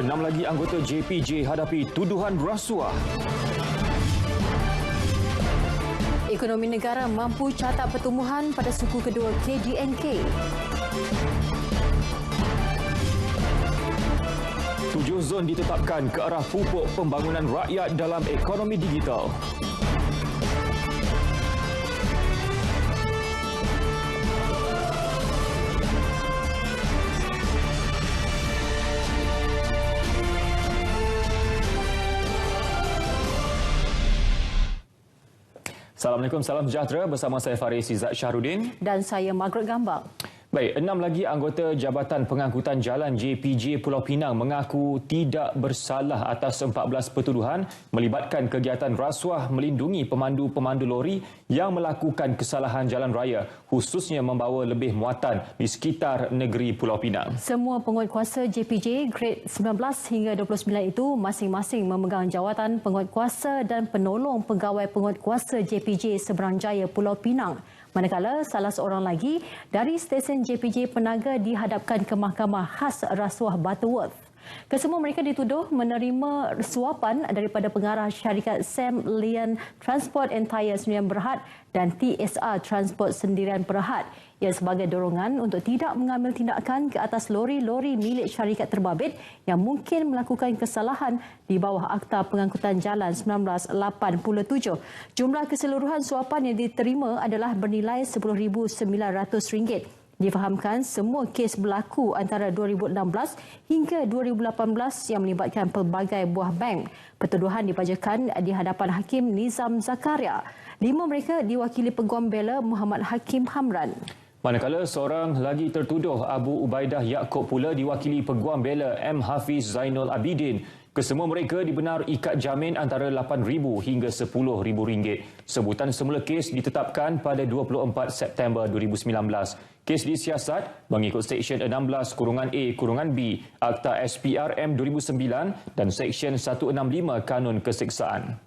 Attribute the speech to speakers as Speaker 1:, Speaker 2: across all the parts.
Speaker 1: Enam lagi anggota JPJ hadapi tuduhan rasuah.
Speaker 2: Ekonomi negara mampu catat pertumbuhan pada suku kedua KDNK.
Speaker 1: 7 zon ditetapkan ke arah pupuk pembangunan rakyat dalam ekonomi digital. Assalamualaikum, salam sejahtera. Bersama saya Faris Izzat Syahrudin.
Speaker 2: Dan saya Margaret Gambang.
Speaker 1: Baik, 6 lagi anggota Jabatan Pengangkutan Jalan JPJ Pulau Pinang mengaku tidak bersalah atas 14 pertuduhan melibatkan kegiatan rasuah melindungi pemandu-pemandu lori yang melakukan kesalahan jalan raya, khususnya membawa lebih muatan di sekitar negeri Pulau Pinang.
Speaker 2: Semua penguatkuasa JPJ grade 19 hingga 29 itu masing-masing memegang jawatan penguatkuasa dan penolong pegawai penguatkuasa JPJ Seberang Jaya Pulau Pinang. Manakala salah seorang lagi dari stesen JPJ Penaga dihadapkan ke Mahkamah Khas Rasuah Butterworth. Kesemua mereka dituduh menerima suapan daripada pengarah syarikat Sam Lian Transport and Tyre Sdn Berhad dan TSR Transport Sendirian Berhad yang sebagai dorongan untuk tidak mengambil tindakan ke atas lori-lori milik syarikat terbabit yang mungkin melakukan kesalahan di bawah Akta Pengangkutan Jalan 1987. Jumlah keseluruhan suapan yang diterima adalah bernilai RM10,900. Difahamkan semua kes berlaku antara 2016 hingga 2018 yang melibatkan pelbagai buah bank. Pertuduhan dibacakan di hadapan Hakim Nizam Zakaria. 5 mereka diwakili Peguam Bela Muhammad Hakim Hamran.
Speaker 1: Manakala seorang lagi tertuduh Abu Ubaidah Yaakob pula diwakili Peguam Bela M. Hafiz Zainul Abidin. Kesemua mereka dibenar ikat jamin antara RM8,000 hingga RM10,000. Sebutan semula kes ditetapkan pada 24 September 2019. Kes disiasat mengikut Seksyen 16(A)(B) Akta SPRM 2009 dan Seksyen 165 Kanun Keseksaan.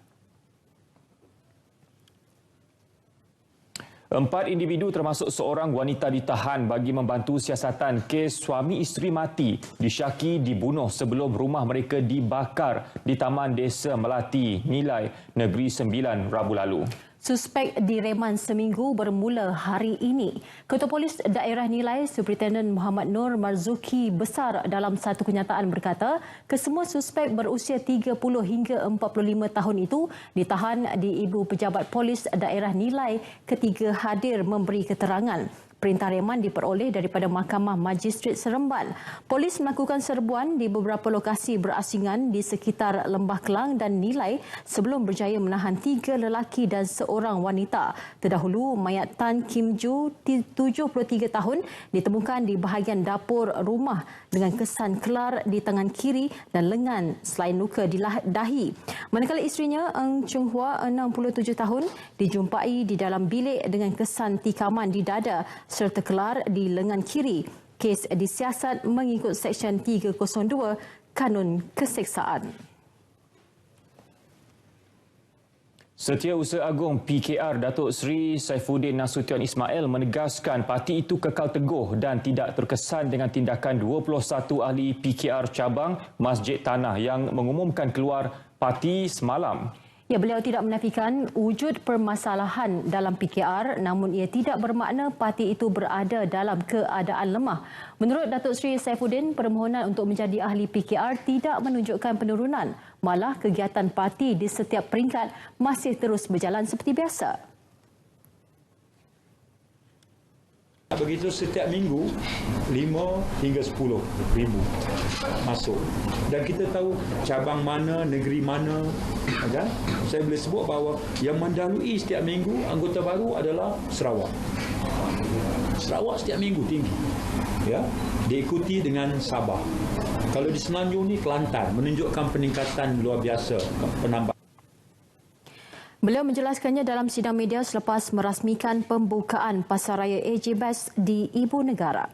Speaker 1: 4 individu termasuk seorang wanita ditahan bagi membantu siasatan kes suami isteri mati disyaki dibunuh sebelum rumah mereka dibakar di Taman Desa Melati, Nilai, Negeri Sembilan, Rabu lalu.
Speaker 2: Suspek direman seminggu bermula hari ini. Ketua Polis Daerah Nilai, Superintendent Muhammad Nur Marzuki Besar dalam satu kenyataan berkata, kesemua suspek berusia 30 hingga 45 tahun itu ditahan di Ibu Pejabat Polis Daerah Nilai ketika hadir memberi keterangan. Perintah reman diperoleh daripada Mahkamah Magistrat Seremban. Polis melakukan serbuan di beberapa lokasi berasingan di sekitar Lembah Kelang dan Nilai sebelum berjaya menahan 3 lelaki dan seorang wanita. Terdahulu, mayat Tan Kim Ju, 73 tahun, ditemukan di bahagian dapur rumah dengan kesan kelar di tangan kiri dan lengan selain luka di dahi. Manakala isterinya, Eng Chung Hua, 67 tahun, dijumpai di dalam bilik dengan kesan tikaman di dada serta kelar di lengan kiri. Kes disiasat mengikut Seksyen 302 Kanun Keseksaan.
Speaker 1: Setiausaha Agung PKR Datuk Seri Saifuddin Nasution Ismail menegaskan parti itu kekal teguh dan tidak terkesan dengan tindakan 21 ahli PKR cabang Masjid Tanah yang mengumumkan keluar parti semalam.
Speaker 2: Ya, beliau tidak menafikan wujud permasalahan dalam PKR, namun ia tidak bermakna parti itu berada dalam keadaan lemah. Menurut Datuk Seri Saifuddin, permohonan untuk menjadi ahli PKR tidak menunjukkan penurunan. Malah kegiatan parti di setiap peringkat masih terus berjalan seperti biasa.
Speaker 3: Begitu setiap minggu 5 hingga 10 ribu masuk. Dan kita tahu cabang mana, negeri mana. Kan? Saya boleh sebut bahawa yang mendahului setiap minggu anggota baru adalah Sarawak. Sarawak setiap minggu tinggi. Ya, diikuti dengan Sabah. Kalau di Semenanjung ni Kelantan menunjukkan peningkatan luar biasa penambahan.
Speaker 2: Beliau menjelaskannya dalam sidang media selepas merasmikan pembukaan Pasaraya AJ Best di Ibu Negara.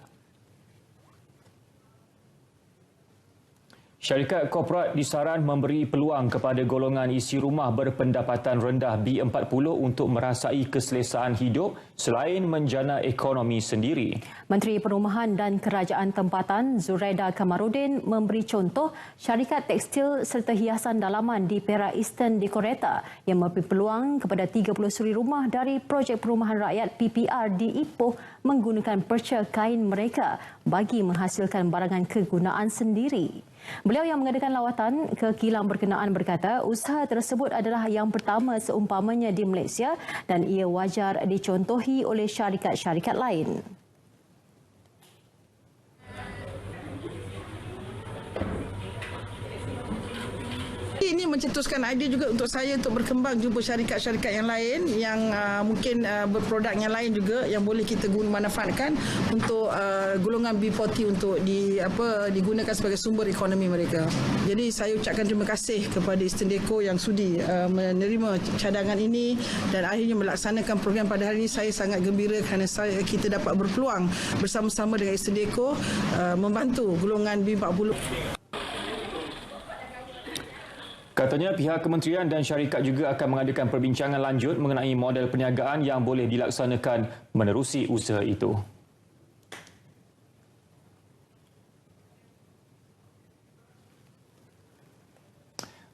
Speaker 1: Syarikat korporat disaran memberi peluang kepada golongan isi rumah berpendapatan rendah B40 untuk merasai keselesaan hidup selain menjana ekonomi sendiri.
Speaker 2: Menteri Perumahan dan Kerajaan Tempatan Zuraida Kamarudin memberi contoh syarikat tekstil serta hiasan dalaman di Perak Eastern Decorata yang memberi peluang kepada 30 suri rumah dari projek perumahan rakyat PPR di Ipoh menggunakan perca kain mereka bagi menghasilkan barangan kegunaan sendiri. Beliau yang mengadakan lawatan ke kilang berkenaan berkata usaha tersebut adalah yang pertama seumpamanya di Malaysia dan ia wajar dicontohi oleh syarikat-syarikat lain.
Speaker 4: Ini mencetuskan idea juga untuk saya untuk berkembang jumpa syarikat-syarikat yang lain yang mungkin berproduk yang lain juga yang boleh kita manfaatkan untuk golongan B40 untuk digunakan sebagai sumber ekonomi mereka. Jadi saya ucapkan terima kasih kepada Eastern Deco yang sudi menerima cadangan ini dan akhirnya melaksanakan program pada hari ini. Saya sangat gembira kerana kita dapat berpeluang bersama-sama dengan Eastern Deco membantu golongan B40.
Speaker 1: Katanya pihak kementerian dan syarikat juga akan mengadakan perbincangan lanjut mengenai model perniagaan yang boleh dilaksanakan menerusi usaha itu.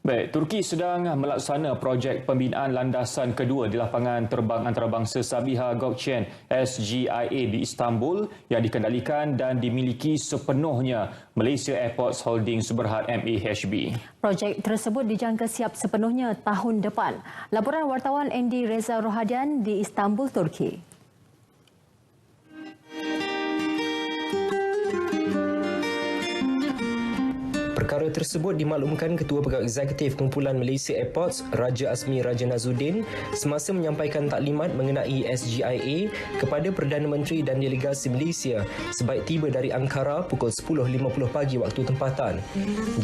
Speaker 1: Baik, Turki sedang melaksana projek pembinaan landasan kedua di lapangan terbang antarabangsa Sabiha Gökçen SGIA di Istanbul yang dikendalikan dan dimiliki sepenuhnya Malaysia Airports Holdings Berhad MAHB.
Speaker 2: Projek tersebut dijangka siap sepenuhnya tahun depan. Laporan wartawan Andy Reza Rohadian di Istanbul, Turki.
Speaker 5: Perkara tersebut dimaklumkan Ketua Pegawai Eksekutif Kumpulan Malaysia Airports, Raja Azmi Raja Nazuddin, semasa menyampaikan taklimat mengenai SGIA kepada Perdana Menteri dan delegasi Malaysia sebaik tiba dari Ankara pukul 10.50 pagi waktu tempatan.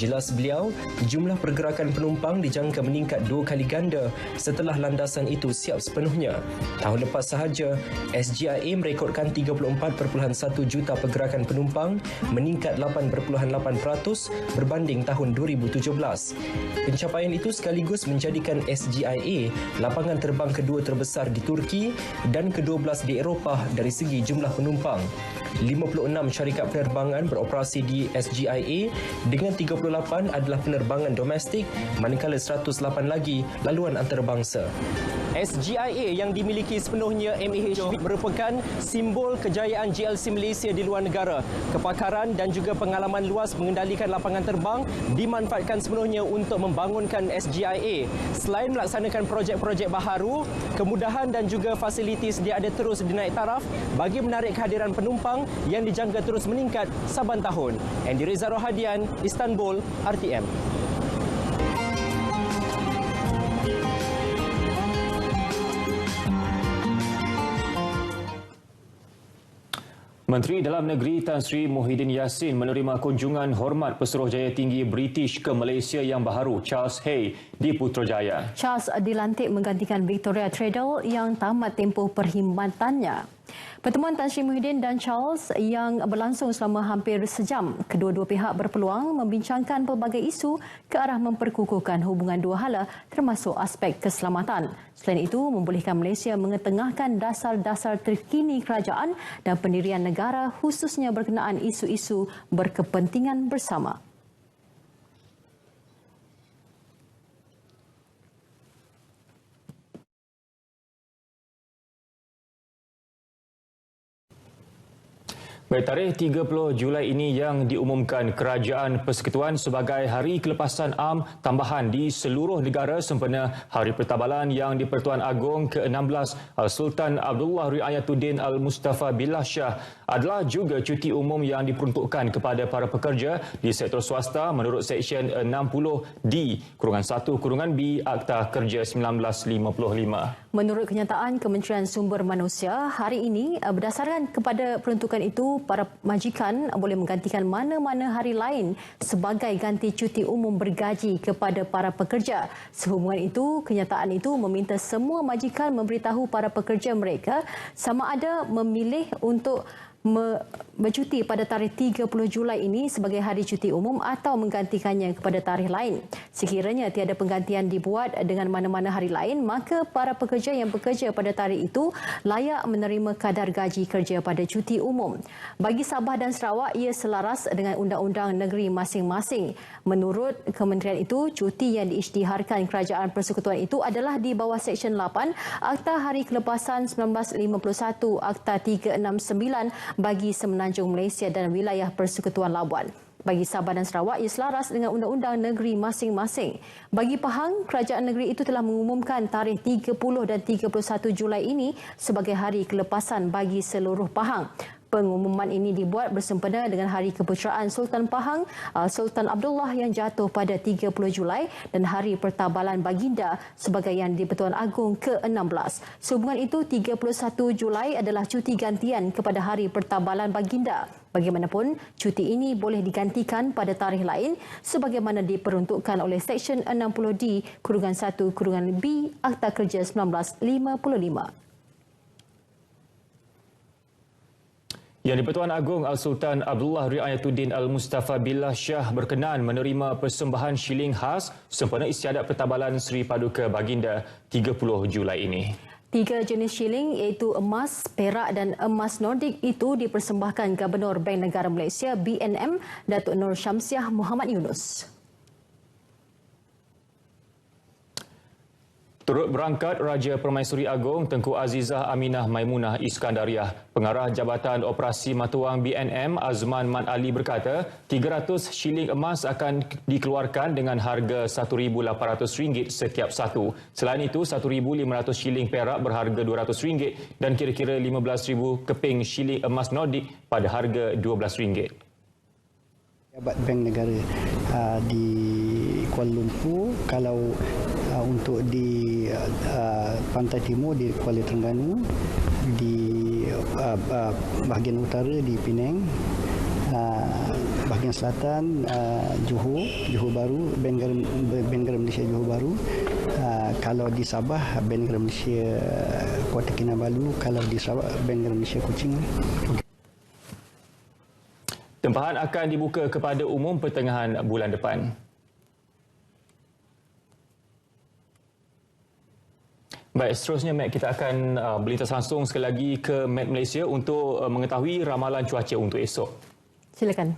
Speaker 5: Jelas beliau, jumlah pergerakan penumpang dijangka meningkat 2 kali ganda setelah landasan itu siap sepenuhnya. Tahun lepas sahaja, SGIA merekodkan 34.1 juta pergerakan penumpang, meningkat 8.8% berbanding tahun 2017. Pencapaian itu sekaligus menjadikan SGIA lapangan terbang kedua terbesar di Turki dan ke-12 di Eropah dari segi jumlah penumpang. 56 syarikat penerbangan beroperasi di SGIA dengan 38 adalah penerbangan domestik manakala 108 lagi laluan antarabangsa. SGIA yang dimiliki sepenuhnya MAHB merupakan simbol kejayaan GLC Malaysia di luar negara. Kepakaran dan juga pengalaman luas mengendalikan lapangan terbang dimanfaatkan sepenuhnya untuk membangunkan SGIA. Selain melaksanakan projek-projek baharu, kemudahan dan juga fasiliti sedia ada terus dinaik taraf bagi menarik kehadiran penumpang yang dijangka terus meningkat saban tahun. Andy Reza Rohadian, Istanbul, RTM.
Speaker 1: Menteri Dalam Negeri Tan Sri Muhyiddin Yassin menerima kunjungan hormat Pesuruhjaya Tinggi British ke Malaysia yang baharu, Charles Hay, di Putrajaya.
Speaker 2: Charles dilantik menggantikan Victoria Treadle yang tamat tempoh perkhidmatannya. Pertemuan Tan Sri Muhyiddin dan Charles yang berlangsung selama hampir sejam. Kedua-dua pihak berpeluang membincangkan pelbagai isu ke arah memperkukuhkan hubungan dua hala termasuk aspek keselamatan. Selain itu, membolehkan Malaysia mengetengahkan dasar-dasar terkini kerajaan dan pendirian negara khususnya berkenaan isu-isu berkepentingan bersama.
Speaker 1: Baik, tarikh 30 Julai ini yang diumumkan Kerajaan Persekutuan sebagai Hari Kelepasan Am tambahan di seluruh negara sempena Hari Pertabalan yang di-Pertuan Agong ke-16 Sultan Abdullah Riayatuddin Al-Mustafa Billah Shah adalah juga cuti umum yang diperuntukkan kepada para pekerja di sektor swasta menurut Seksyen 60D-1-B Akta Kerja 1955.
Speaker 2: Menurut kenyataan Kementerian Sumber Manusia, hari ini berdasarkan kepada peruntukan itu, para majikan boleh menggantikan mana-mana hari lain sebagai ganti cuti umum bergaji kepada para pekerja. Sehubungan itu, kenyataan itu meminta semua majikan memberitahu para pekerja mereka sama ada memilih untuk bercuti pada tarikh 30 Julai ini sebagai hari cuti umum atau menggantikannya kepada tarikh lain. Sekiranya tiada penggantian dibuat dengan mana-mana hari lain, maka para pekerja yang bekerja pada tarikh itu layak menerima kadar gaji kerja pada cuti umum. Bagi Sabah dan Sarawak, ia selaras dengan undang-undang negeri masing-masing. Menurut kementerian itu, cuti yang diisytiharkan Kerajaan Persekutuan itu adalah di bawah Seksyen 8 Akta Hari Kelepasan 1951, Akta 369 bagi Semenanjung Malaysia dan wilayah Persekutuan Labuan. Bagi Sabah dan Sarawak, ia selaras dengan undang-undang negeri masing-masing. Bagi Pahang, kerajaan negeri itu telah mengumumkan tarikh 30 dan 31 Julai ini sebagai hari kelepasan bagi seluruh Pahang. Pengumuman ini dibuat bersempena dengan Hari Keputeraan Sultan Pahang, Sultan Abdullah yang jatuh pada 30 Julai dan Hari Pertabalan Baginda sebagai Yang di-Pertuan Agong ke-16. Sehubungan itu, 31 Julai adalah cuti gantian kepada Hari Pertabalan Baginda. Bagaimanapun, cuti ini boleh digantikan pada tarikh lain sebagaimana diperuntukkan oleh Seksyen 60D-1-B Akta Kerja 1955.
Speaker 1: Yang di-Pertuan Agong Al-Sultan Abdullah Riayatuddin Al-Mustafa Billah Shah berkenan menerima persembahan shilling khas sempena istiadat pertabalan Seri Paduka Baginda 30 Julai ini.
Speaker 2: 3 jenis shilling iaitu emas, perak dan emas Nordik itu dipersembahkan Gubernur Bank Negara Malaysia BNM Datuk Nur Syamsiah Muhammad Yunus.
Speaker 1: Turut berangkat Raja Permaisuri Agong Tengku Azizah Aminah Maimunah Iskandariah. Pengarah Jabatan Operasi Matuang BNM Azman Mat Ali berkata, 300 shilling emas akan dikeluarkan dengan harga RM1,800 setiap satu. Selain itu, 1,500 shilling perak berharga RM200 dan kira-kira 15,000 keping shilling emas Nordik pada harga RM12.
Speaker 6: Pejabat Bank Negara di Kuala Lumpur, kalau untuk di Pantai Timur di Kuala Terengganu, di bahagian utara di Penang, bahagian selatan Johor Bahru, Bank Negara Malaysia Johor Bahru. Kalau di Sabah, Bank Negara Malaysia Kota Kinabalu. Kalau di Sarawak, Bank Negara Malaysia Kuching.
Speaker 1: Tempahan akan dibuka kepada umum pertengahan bulan depan. Baik, seterusnya Mac, kita akan berlintas langsung sekali lagi ke Met Malaysia untuk mengetahui ramalan cuaca untuk esok.
Speaker 2: Silakan.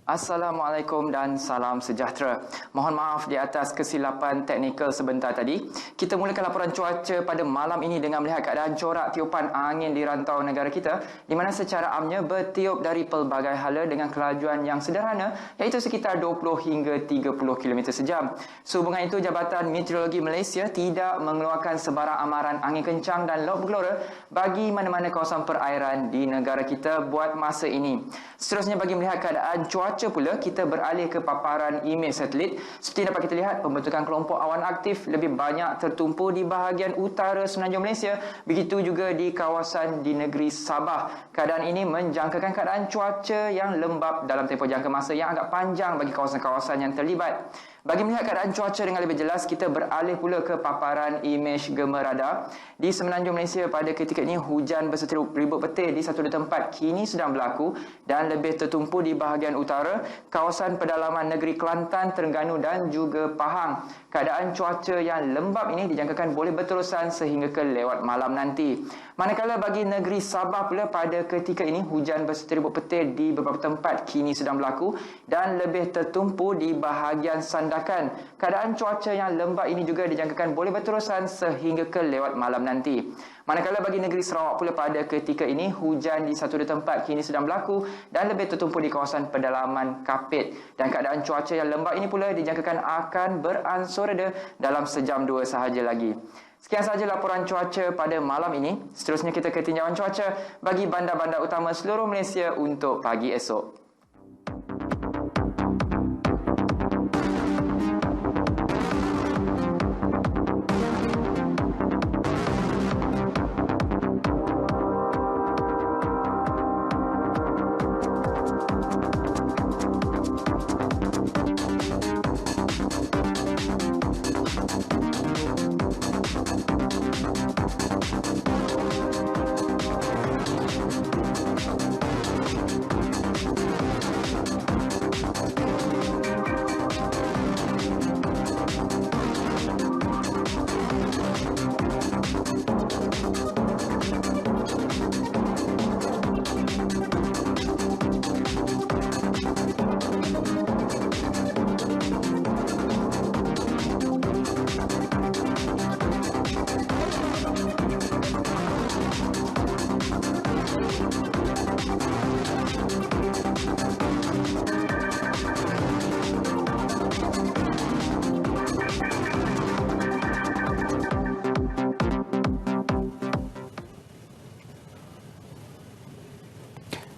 Speaker 7: Assalamualaikum dan salam sejahtera. Mohon maaf di atas kesilapan teknikal sebentar tadi. Kita mulakan laporan cuaca pada malam ini dengan melihat keadaan corak tiupan angin di rantau negara kita, di mana secara amnya bertiup dari pelbagai hala dengan kelajuan yang sederhana, iaitu sekitar 20 hingga 30 km sejam. Sehubungan itu, Jabatan Meteorologi Malaysia tidak mengeluarkan sebarang amaran angin kencang dan laut bergelora bagi mana-mana kawasan perairan di negara kita buat masa ini. Seterusnya, bagi melihat keadaan cuaca pula, kita beralih ke paparan imej satelit. Seperti dapat kita lihat, pembentukan kelompok awan aktif lebih banyak tertumpu di bahagian utara Semenanjung Malaysia, begitu juga di kawasan di negeri Sabah. Keadaan ini menjangkakan keadaan cuaca yang lembap dalam tempoh jangka masa yang agak panjang bagi kawasan-kawasan yang terlibat. Bagi melihat keadaan cuaca dengan lebih jelas, kita beralih pula ke paparan imej gema radar. Di Semenanjung Malaysia pada ketika ini, hujan berserta ribut petir di satu tempat kini sedang berlaku dan lebih tertumpu di bahagian utara, kawasan pedalaman negeri Kelantan, Terengganu dan juga Pahang. Keadaan cuaca yang lembap ini dijangkakan boleh berterusan sehingga ke lewat malam nanti. Manakala bagi negeri Sabah pula pada ketika ini, hujan berserta ribut petir di beberapa tempat kini sedang berlaku dan lebih tertumpu di bahagian Sandakan. Keadaan cuaca yang lembap ini juga dijangkakan boleh berterusan sehingga ke lewat malam nanti. Manakala bagi negeri Sarawak pula pada ketika ini, hujan di satu tempat kini sedang berlaku dan lebih tertumpu di kawasan pedalaman Kapit. Dan keadaan cuaca yang lembap ini pula dijangkakan akan beransur reda dalam sejam dua sahaja lagi. Sekian sahaja laporan cuaca pada malam ini. Seterusnya kita ke tinjauan cuaca bagi bandar-bandar utama seluruh Malaysia untuk pagi esok.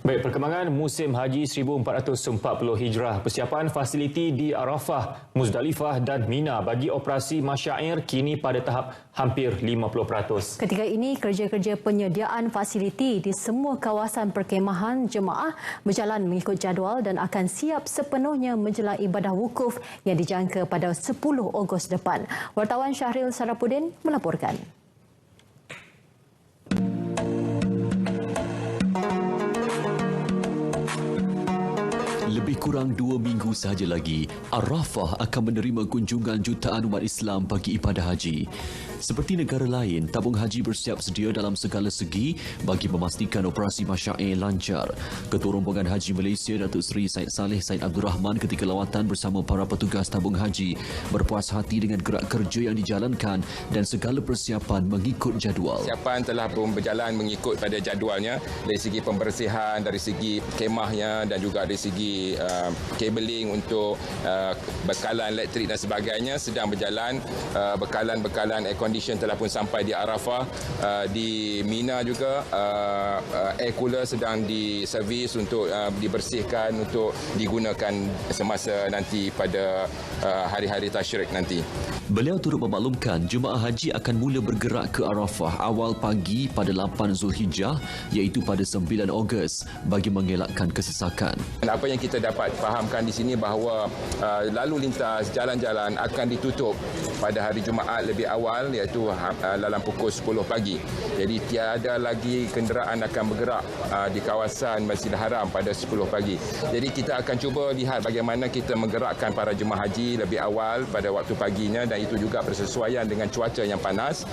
Speaker 1: Baik, perkembangan musim Haji 1440 Hijrah. Persiapan fasiliti di Arafah, Muzdalifah dan Mina bagi operasi masyair kini pada tahap hampir 50%.
Speaker 2: Ketika ini, kerja-kerja penyediaan fasiliti di semua kawasan perkemahan jemaah berjalan mengikut jadual dan akan siap sepenuhnya menjelang ibadah wukuf yang dijangka pada 10 Ogos depan. Wartawan Syahril Sarapudin melaporkan.
Speaker 8: Lebih kurang 2 minggu sahaja lagi, Arafah akan menerima kunjungan jutaan umat Islam bagi ibadah haji. Seperti negara lain, tabung haji bersiap sedia dalam segala segi bagi memastikan operasi masyair lancar. Ketua Rombongan Haji Malaysia, Datuk Seri Said Saleh Said Abdul Rahman ketika lawatan bersama para petugas tabung haji berpuas hati dengan gerak kerja yang dijalankan dan segala persiapan mengikut jadual.
Speaker 9: Persiapan telah pun berjalan mengikut pada jadualnya dari segi pembersihan, dari segi kemahnya dan juga dari segi kabeling untuk bekalan elektrik dan sebagainya sedang berjalan. Bekalan-bekalan air condition telah pun sampai di Arafah. Di Mina juga air cooler sedang diservis untuk dibersihkan untuk digunakan semasa nanti pada hari-hari tasyrik nanti.
Speaker 8: Beliau turut memaklumkan jemaah haji akan mula bergerak ke Arafah awal pagi pada 8 Zulhijjah iaitu pada 9 Ogos bagi mengelakkan kesesakan.
Speaker 9: Apa yang kita dapat fahamkan di sini bahawa lalu lintas jalan-jalan akan ditutup pada hari Jumaat lebih awal iaitu dalam pukul 10 pagi. Jadi tiada lagi kenderaan akan bergerak di kawasan Masjidil Haram pada 10 pagi. Jadi kita akan cuba lihat bagaimana kita menggerakkan para jemaah haji lebih awal pada waktu paginya dan itu juga bersesuaian dengan cuaca yang panas.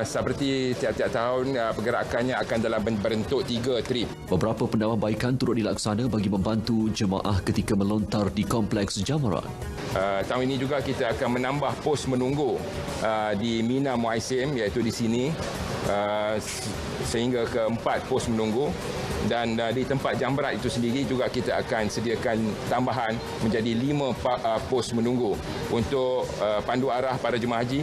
Speaker 9: Seperti tiap-tiap tahun pergerakannya akan dalam bentuk 3 trip.
Speaker 8: Beberapa pendawambaikan turut dilaksana bagi membantu jemaah ketika melontar di kompleks Jamarat.
Speaker 9: Tahun ini juga kita akan menambah pos menunggu di Mina Muaisim iaitu di sini sehingga ke 4 pos menunggu dan di tempat Jamrat itu sendiri juga kita akan sediakan tambahan menjadi 5 pos menunggu untuk pandu arah para jemaah haji,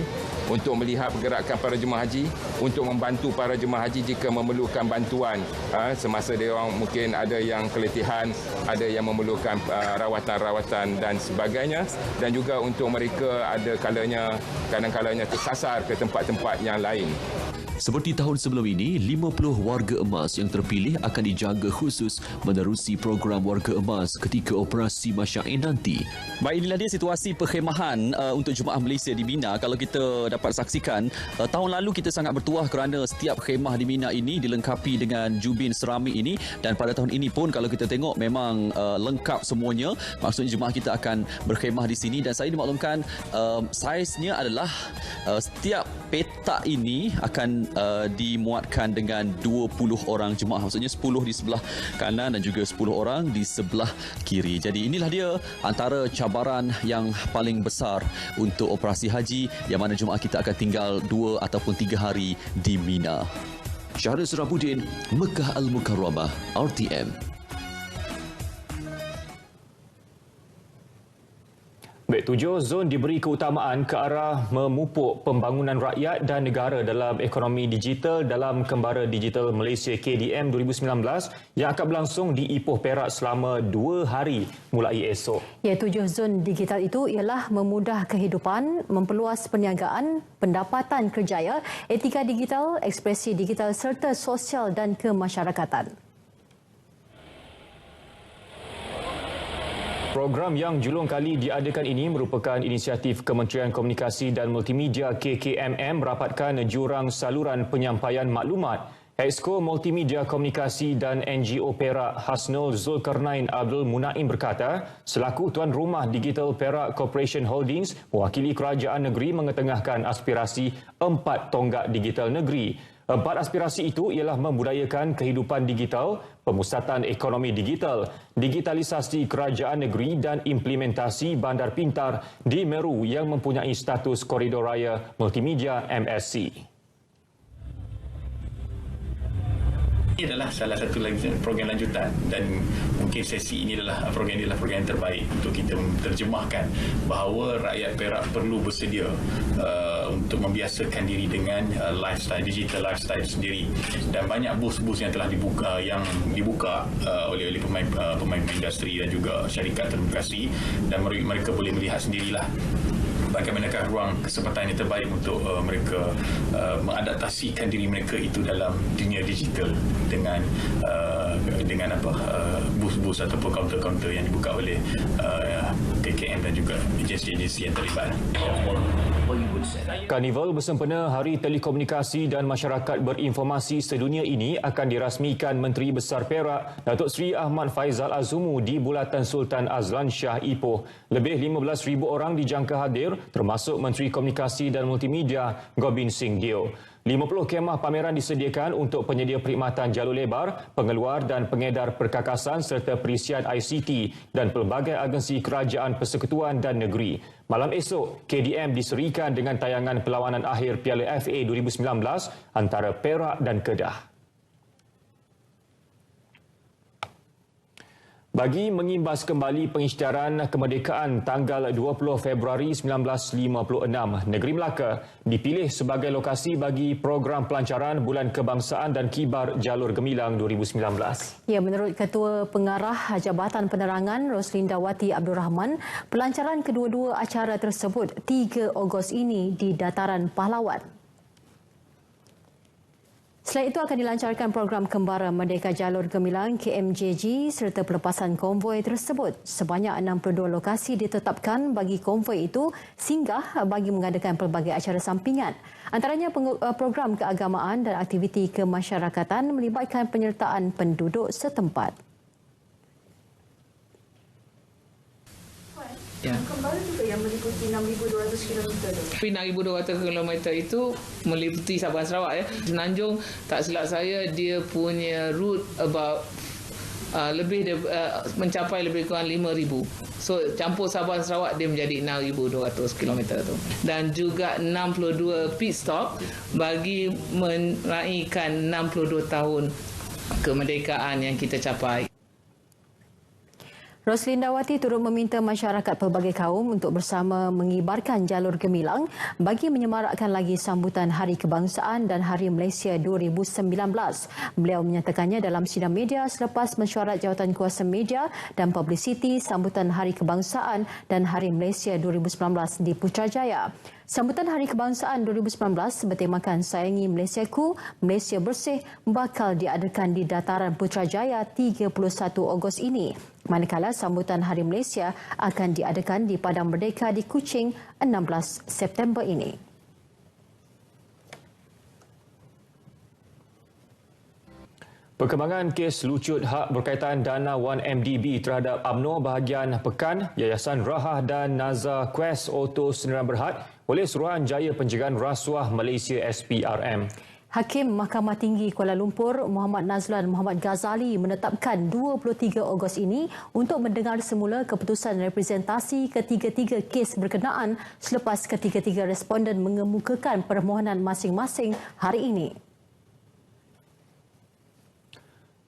Speaker 9: untuk melihat pergerakan para jemaah haji, untuk membantu para jemaah haji jika memerlukan bantuan semasa dia orang mungkin ada yang keletihan, ada yang memerlukan rawatan-rawatan dan sebagainya dan juga untuk mereka ada kadang-kalanya tersasar ke tempat-tempat yang lain.
Speaker 8: Seperti tahun sebelum ini, 50 warga emas yang terpilih akan dijaga khusus menerusi program warga emas ketika operasi masyair nanti.
Speaker 10: Baik, inilah dia situasi perkhemahan untuk jemaah Malaysia di Mina. Kalau kita dapat saksikan, tahun lalu kita sangat bertuah kerana setiap khemah di Mina ini dilengkapi dengan jubin seramik ini dan pada tahun ini pun kalau kita tengok memang lengkap semuanya. Maksudnya jemaah kita akan berkhemah di sini dan saya dimaklumkan saiznya adalah setiap petak ini akan dimuatkan dengan 20 orang jemaah. Maksudnya 10 di sebelah kanan dan juga 10 orang di sebelah kiri. Jadi inilah dia antara cabaran yang paling besar untuk operasi haji yang mana jemaah kita akan tinggal 2 ataupun 3 hari di Mina.
Speaker 8: Syahril Sarapudin, Mekah Al-Mukarramah, RTM.
Speaker 1: Baik, 7 zon diberi keutamaan ke arah memupuk pembangunan rakyat dan negara dalam ekonomi digital dalam Kembara Digital Malaysia KDM 2019 yang akan berlangsung di Ipoh Perak selama 2 hari mulai esok.
Speaker 2: Ya, 7 zon digital itu ialah memudah kehidupan, memperluas perniagaan, pendapatan kerjaya, etika digital, ekspresi digital serta sosial dan kemasyarakatan.
Speaker 1: Program yang julung kali diadakan ini merupakan inisiatif Kementerian Komunikasi dan Multimedia KKMM merapatkan jurang saluran penyampaian maklumat. Exco Multimedia Komunikasi dan NGO Perak Hasnul Zulkarnain Abdul Munaim berkata, selaku tuan rumah Digital Perak Corporation Holdings, mewakili kerajaan negeri mengetengahkan aspirasi 4 tonggak digital negeri. 4 aspirasi itu ialah membudayakan kehidupan digital, pemusatan ekonomi digital, digitalisasi kerajaan negeri dan implementasi bandar pintar di Meru yang mempunyai status koridor raya multimedia MSC.
Speaker 11: Ini adalah salah satu program lanjutan dan mungkin sesi ini adalah program yang terbaik untuk kita menerjemahkan bahawa rakyat Perak perlu bersedia untuk membiasakan diri dengan digital lifestyle sendiri, dan banyak bus-bus yang telah dibuka oleh pemain industri dan juga syarikat telekomunikasi, dan mereka boleh melihat sendirilah bagaimanakah ruang kesempatan yang terbaik untuk mereka mengadaptasikan diri mereka itu dalam dunia digital dengan bus-bus ataupun kaunter-kaunter yang dibuka oleh KKM dan juga agensi-agensi yang terlibat.
Speaker 1: Karnival bersempena Hari Telekomunikasi dan Masyarakat Berinformasi Sedunia ini akan dirasmikan Menteri Besar Perak Datuk Seri Ahmad Faizal Azumu di Bulatan Sultan Azlan Shah Ipoh. Lebih 15,000 orang dijangka hadir, termasuk Menteri Komunikasi dan Multimedia Gobind Singh Deo. 50 kemah pameran disediakan untuk penyedia perkhidmatan jalur lebar, pengeluar dan pengedar perkakasan serta perisian ICT dan pelbagai agensi kerajaan persekutuan dan negeri. Malam esok, KDM diserikan dengan tayangan perlawanan akhir Piala FA 2019 antara Perak dan Kedah. Bagi mengimbas kembali pengisytiharan kemerdekaan tanggal 20 Februari 1956, Negeri Melaka dipilih sebagai lokasi bagi program pelancaran Bulan Kebangsaan dan Kibar Jalur Gemilang 2019.
Speaker 2: Ya, menurut Ketua Pengarah Jabatan Penerangan Roslinda Wati Abdul Rahman, pelancaran kedua-dua acara tersebut 3 Ogos ini di Dataran Pahlawan. Selain itu akan dilancarkan program Kembara Merdeka Jalur Gemilang KMJG serta pelepasan konvoi tersebut. Sebanyak 62 lokasi ditetapkan bagi konvoi itu singgah bagi mengadakan pelbagai acara sampingan. Antaranya program keagamaan dan aktiviti kemasyarakatan melibatkan penyertaan penduduk setempat.
Speaker 12: Ya. Kembali juga yang meliputi 6,200 km tu. 6,200 km itu meliputi Sabah Sarawak ya. Semenanjung tak silap saya dia punya route about mencapai lebih kurang 5,000. So campur Sabah Sarawak dia menjadi 6,200 km tu. Dan juga 62 pit stop bagi meraihkan 62 tahun kemerdekaan yang kita capai.
Speaker 2: Roslinda Wati turut meminta masyarakat pelbagai kaum untuk bersama mengibarkan jalur gemilang bagi menyemarakkan lagi sambutan Hari Kebangsaan dan Hari Malaysia 2019. Beliau menyatakannya dalam sidang media selepas mesyuarat Jawatankuasa Media dan Publicity sambutan Hari Kebangsaan dan Hari Malaysia 2019 di Putrajaya. Sambutan Hari Kebangsaan 2019 bertemakan Sayangi Malaysiaku, Malaysia Bersih bakal diadakan di Dataran Putrajaya 31 Ogos ini. Manakala sambutan Hari Malaysia akan diadakan di Padang Merdeka di Kuching 16 September ini.
Speaker 1: Perkembangan kes lucut hak berkaitan dana 1MDB terhadap UMNO bahagian Pekan, Yayasan Rahah dan Nazar Quest Auto Sdn Bhd oleh Suruhanjaya Pencegahan Rasuah Malaysia SPRM.
Speaker 2: Hakim Mahkamah Tinggi Kuala Lumpur Muhammad Nazlan Muhammad Ghazali menetapkan 23 Ogos ini untuk mendengar semula keputusan representasi ketiga-tiga kes berkenaan selepas ketiga-tiga responden mengemukakan permohonan masing-masing hari ini.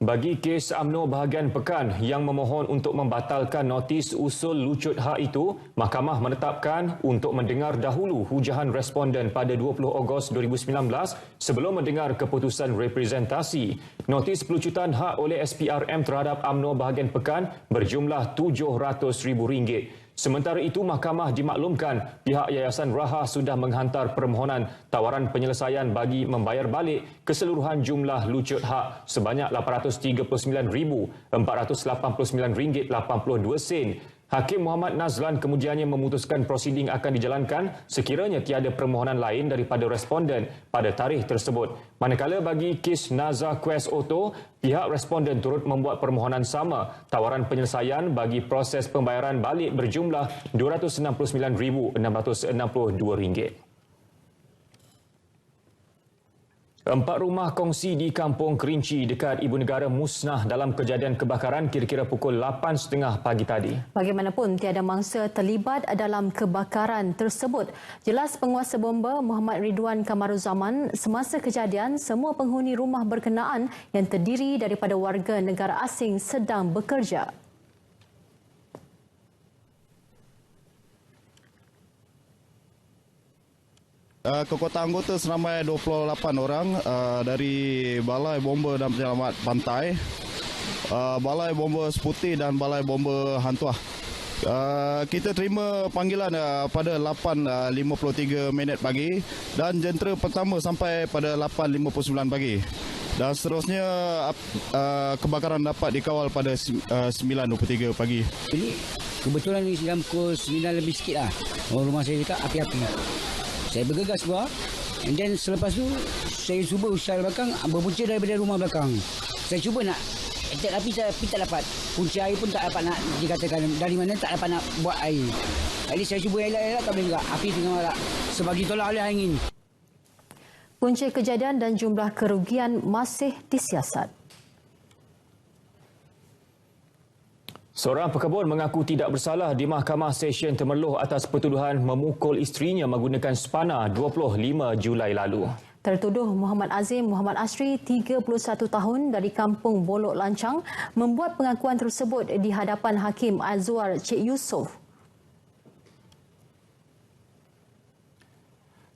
Speaker 1: Bagi kes UMNO bahagian Pekan yang memohon untuk membatalkan notis usul lucut hak itu, Mahkamah menetapkan untuk mendengar dahulu hujahan responden pada 20 Ogos 2019 sebelum mendengar keputusan representasi. Notis pelucutan hak oleh SPRM terhadap UMNO bahagian Pekan berjumlah RM700,000. Sementara itu, Mahkamah dimaklumkan pihak Yayasan Rahah sudah menghantar permohonan tawaran penyelesaian bagi membayar balik keseluruhan jumlah lucut hak sebanyak RM839,489.82. Hakim Muhammad Nazlan kemudiannya memutuskan prosiding akan dijalankan sekiranya tiada permohonan lain daripada responden pada tarikh tersebut. Manakala bagi kes Nazar Quest Auto, pihak responden turut membuat permohonan sama, tawaran penyelesaian bagi proses pembayaran balik berjumlah RM269,662. 4 rumah kongsi di Kampung Kerinci dekat Ibu Negara musnah dalam kejadian kebakaran kira-kira pukul 8.30 pagi tadi.
Speaker 2: Bagaimanapun, tiada mangsa terlibat dalam kebakaran tersebut. Jelas penguasa bomba Muhammad Ridwan Kamaruzaman, semasa kejadian, semua penghuni rumah berkenaan yang terdiri daripada warga negara asing sedang bekerja.
Speaker 13: Kekuatan anggota seramai 28 orang dari Balai Bomba dan Penyelamat Pantai, Balai Bomba Seputi dan Balai Bomba Hantuah. Kita terima panggilan pada 8.53 pagi dan jentera pertama sampai pada 8.59 pagi. Dan seterusnya kebakaran dapat dikawal pada 9.23 pagi.
Speaker 14: Jadi kebetulan ni dalam pukul 9 lebih sikit lah. Rumah saya dekat api-api. Saya bergegas keluar, and then selepas tu saya cuba usaha belakang berpunca daripada rumah belakang. Saya cuba nak attack api tapi tak dapat. Punca air pun tak dapat nak dikatakan dari mana tak dapat nak buat air. Jadi saya cuba elak-elak tak boleh juga. Api tengah marak sebab ditolak oleh angin.
Speaker 2: Punca kejadian dan jumlah kerugian masih disiasat.
Speaker 1: Seorang pekebun mengaku tidak bersalah di Mahkamah Session Temerloh atas pertuduhan memukul isterinya menggunakan spana 25 Julai lalu.
Speaker 2: Tertuduh Muhammad Azim Muhammad Asri, 31 tahun dari Kampung Bolok Lancang, membuat pengakuan tersebut di hadapan Hakim Azwar Cik Yusof.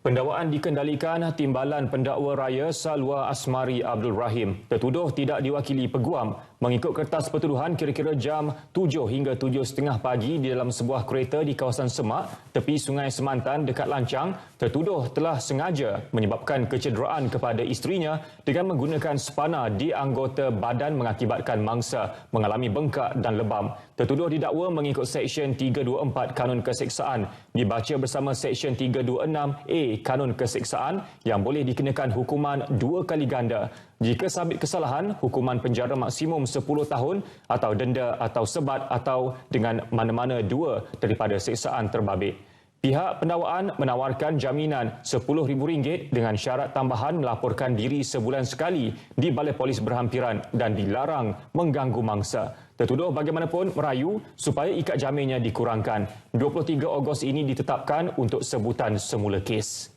Speaker 1: Pendakwaan dikendalikan Timbalan Pendakwa Raya Salwa Asmari Abdul Rahim. Tertuduh tidak diwakili peguam. Mengikut kertas pertuduhan, kira-kira jam 7 hingga 7.30 pagi di dalam sebuah kereta di kawasan Semak, tepi Sungai Semantan dekat Lancang, tertuduh telah sengaja menyebabkan kecederaan kepada isterinya dengan menggunakan spana di anggota badan mengakibatkan mangsa mengalami bengkak dan lebam. Tertuduh didakwa mengikut Seksyen 324 Kanun Keseksaan, dibaca bersama Seksyen 326A Kanun Keseksaan yang boleh dikenakan hukuman 2 kali ganda. Jika sabit kesalahan, hukuman penjara maksimum 10 tahun atau denda atau sebat atau dengan mana-mana dua daripada seksaan terbabit. Pihak pendakwaan menawarkan jaminan RM10,000 dengan syarat tambahan melaporkan diri sebulan sekali di Balai Polis berhampiran dan dilarang mengganggu mangsa. Tertuduh bagaimanapun merayu supaya ikat jaminnya dikurangkan. 23 Ogos ini ditetapkan untuk sebutan semula kes.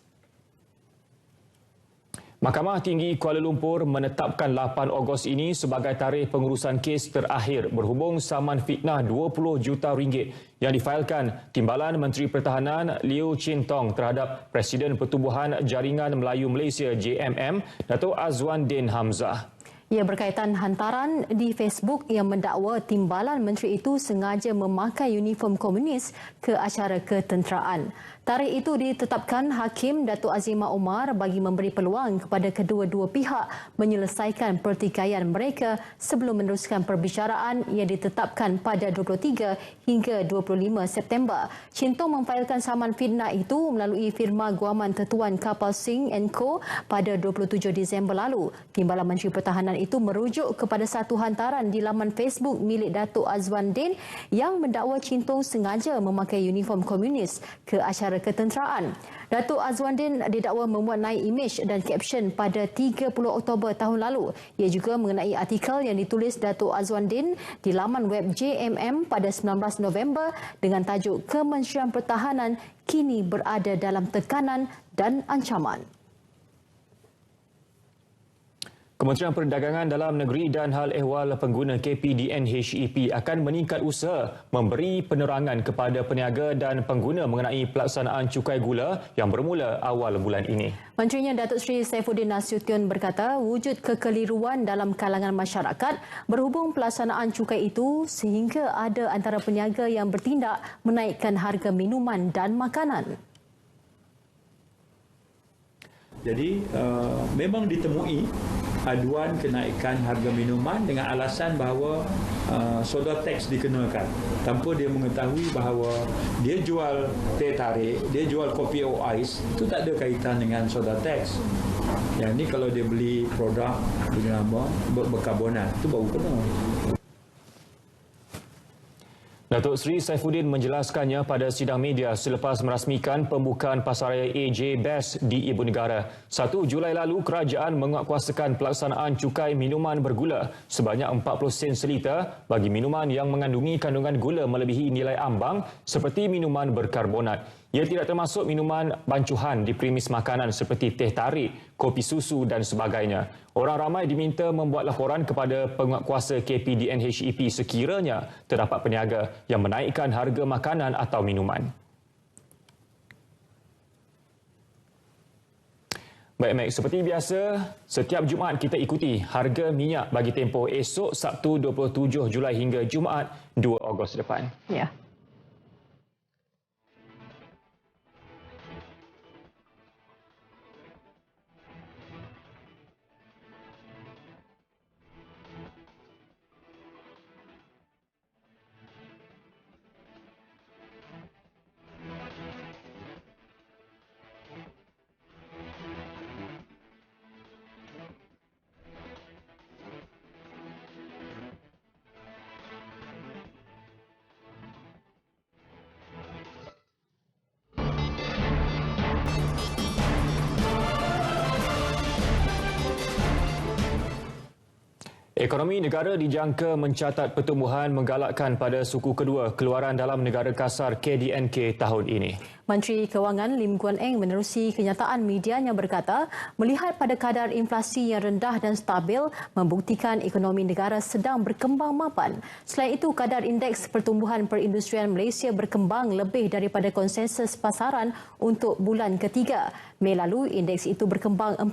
Speaker 1: Mahkamah Tinggi Kuala Lumpur menetapkan 8 Ogos ini sebagai tarikh pengurusan kes terakhir berhubung saman fitnah RM20 juta yang difailkan Timbalan Menteri Pertahanan Liu Chin Tong terhadap Presiden Pertubuhan Jaringan Melayu Malaysia JMM, Dato' Azwan Din Hamzah.
Speaker 2: Ia berkaitan hantaran di Facebook yang mendakwa Timbalan Menteri itu sengaja memakai uniform komunis ke acara ketenteraan. Tarikh itu ditetapkan Hakim Datuk Azimah Omar bagi memberi peluang kepada kedua-dua pihak menyelesaikan pertikaian mereka sebelum meneruskan perbicaraan yang ditetapkan pada 23 hingga 25 September. Chin Tong memfailkan saman fitnah itu melalui firma guaman Tetuan Kapal Singh & Co pada 27 Disember lalu. Timbalan Menteri Pertahanan itu merujuk kepada satu hantaran di laman Facebook milik Datuk Azwan Din yang mendakwa Chin Tong sengaja memakai uniform komunis ke acara ketenteraan. Datuk Azwan Din didakwa memuat naik imej dan kapsion pada 30 Oktober tahun lalu. Ia juga mengenai artikel yang ditulis Datuk Azwan Din di laman web JMM pada 19 November dengan tajuk Kementerian Pertahanan kini berada dalam tekanan dan ancaman.
Speaker 1: Kementerian Perdagangan Dalam Negeri dan Hal Ehwal Pengguna KPDNHEP akan meningkat usaha memberi penerangan kepada peniaga dan pengguna mengenai pelaksanaan cukai gula yang bermula awal bulan ini.
Speaker 2: Menterinya Datuk Seri Saifuddin Nasution berkata wujud kekeliruan dalam kalangan masyarakat berhubung pelaksanaan cukai itu sehingga ada antara peniaga yang bertindak menaikkan harga minuman dan makanan.
Speaker 3: Jadi memang ditemui aduan kenaikan harga minuman dengan alasan bahawa soda tax dikenakan tanpa dia mengetahui bahawa dia jual teh tarik, dia jual kopi o ais, itu tak ada kaitan dengan soda tax. Yang ni kalau dia beli produk dengan berkarbonat, itu baru kena.
Speaker 1: Datuk Seri Saifuddin menjelaskannya pada sidang media selepas merasmikan pembukaan Pasaraya AJ Best di Ibu Negara. 1 Julai lalu, kerajaan menguatkuasakan pelaksanaan cukai minuman bergula sebanyak 40 sen seliter bagi minuman yang mengandungi kandungan gula melebihi nilai ambang seperti minuman berkarbonat. Ia tidak termasuk minuman bancuhan di premis makanan seperti teh tarik, kopi susu dan sebagainya. Orang ramai diminta membuat laporan kepada penguatkuasa KPDNHEP sekiranya terdapat peniaga yang menaikkan harga makanan atau minuman. Baik, Mac, seperti biasa, setiap Jumaat kita ikuti harga minyak bagi tempoh esok Sabtu 27 Julai hingga Jumaat 2 Ogos depan.
Speaker 2: Ya.
Speaker 1: Ekonomi negara dijangka mencatat pertumbuhan menggalakkan pada suku kedua keluaran dalam negara kasar KDNK tahun ini.
Speaker 2: Menteri Kewangan Lim Guan Eng menerusi kenyataan medianya berkata, melihat pada kadar inflasi yang rendah dan stabil membuktikan ekonomi negara sedang berkembang mapan. Selain itu, kadar indeks pertumbuhan perindustrian Malaysia berkembang lebih daripada konsensus pasaran untuk bulan ketiga. Mei lalu, indeks itu berkembang 4%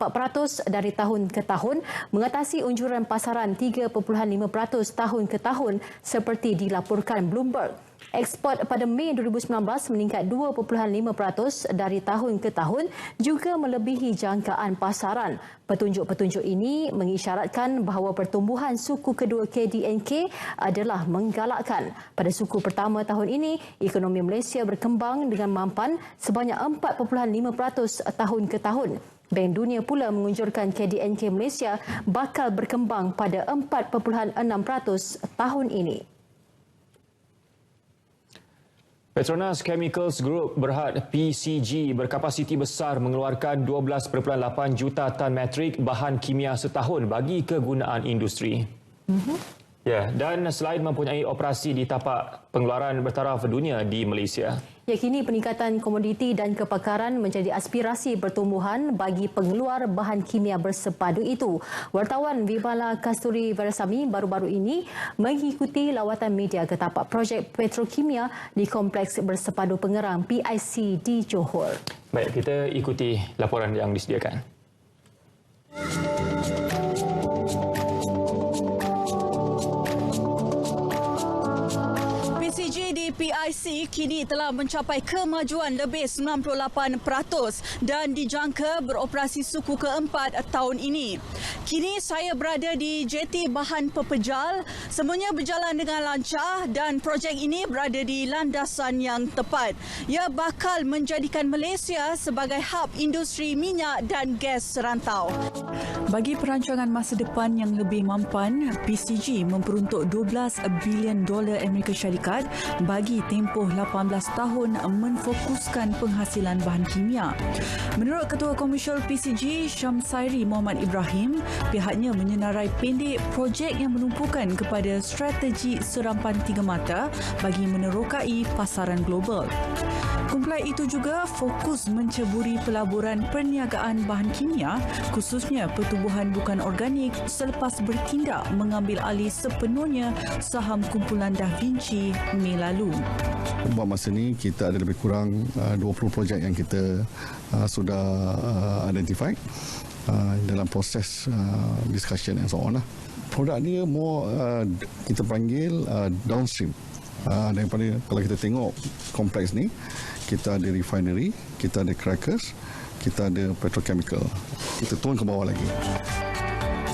Speaker 2: dari tahun ke tahun, mengatasi unjuran pasaran 3.5% tahun ke tahun seperti dilaporkan Bloomberg. Ekspor pada Mei 2019 meningkat 2.5% dari tahun ke tahun, juga melebihi jangkaan pasaran. Petunjuk-petunjuk ini mengisyaratkan bahawa pertumbuhan suku kedua KDNK adalah menggalakkan. Pada suku pertama tahun ini, ekonomi Malaysia berkembang dengan mampan sebanyak 4.5% tahun ke tahun. Bank Dunia pula mengunjurkan KDNK Malaysia bakal berkembang pada 4.6% tahun ini.
Speaker 1: Petronas Chemicals Group Berhad PCG berkapasiti besar mengeluarkan 12.8 juta tan metrik bahan kimia setahun bagi kegunaan industri. Ya, dan selain mempunyai operasi di tapak pengeluaran bertaraf dunia di Malaysia.
Speaker 2: Ya, kini peningkatan komoditi dan kepakaran menjadi aspirasi pertumbuhan bagi pengeluar bahan kimia bersepadu itu. Wartawan Vibala Kasturi Versami baru-baru ini mengikuti lawatan media ke tapak projek petrokimia di Kompleks Bersepadu Pengerang PIC di Johor.
Speaker 1: Baik, kita ikuti laporan yang disediakan.
Speaker 15: PCG di PIC kini telah mencapai kemajuan lebih 98% dan dijangka beroperasi suku keempat tahun ini. Kini saya berada di JT Bahan Pepejal. Semuanya berjalan dengan lancar dan projek ini berada di landasan yang tepat. Ia bakal menjadikan Malaysia sebagai hub industri minyak dan gas serantau.
Speaker 16: Bagi perancangan masa depan yang lebih mampan, PCG memperuntuk $12 bilion Amerika Syarikat bagi tempoh 18 tahun menfokuskan penghasilan bahan kimia. Menurut Ketua Komersial PCG Syamsairi Muhammad Ibrahim, pihaknya menyenarai pendek projek yang menumpukan kepada strategi serampan tiga mata bagi menerokai pasaran global. Kumpulan itu juga fokus menceburi pelaburan perniagaan bahan kimia, khususnya pertubuhan bukan organik selepas bertindak mengambil alih sepenuhnya saham kumpulan Da Vinci Mei lalu.
Speaker 17: Buat masa ini kita ada lebih kurang 20 projek yang kita sudah identify dalam proses discussion and so on. Produk ni kita panggil downstream. Daripada kalau kita tengok kompleks ni, kita ada refinery, kita ada crackers, kita ada petrochemical. Kita turun ke bawah lagi.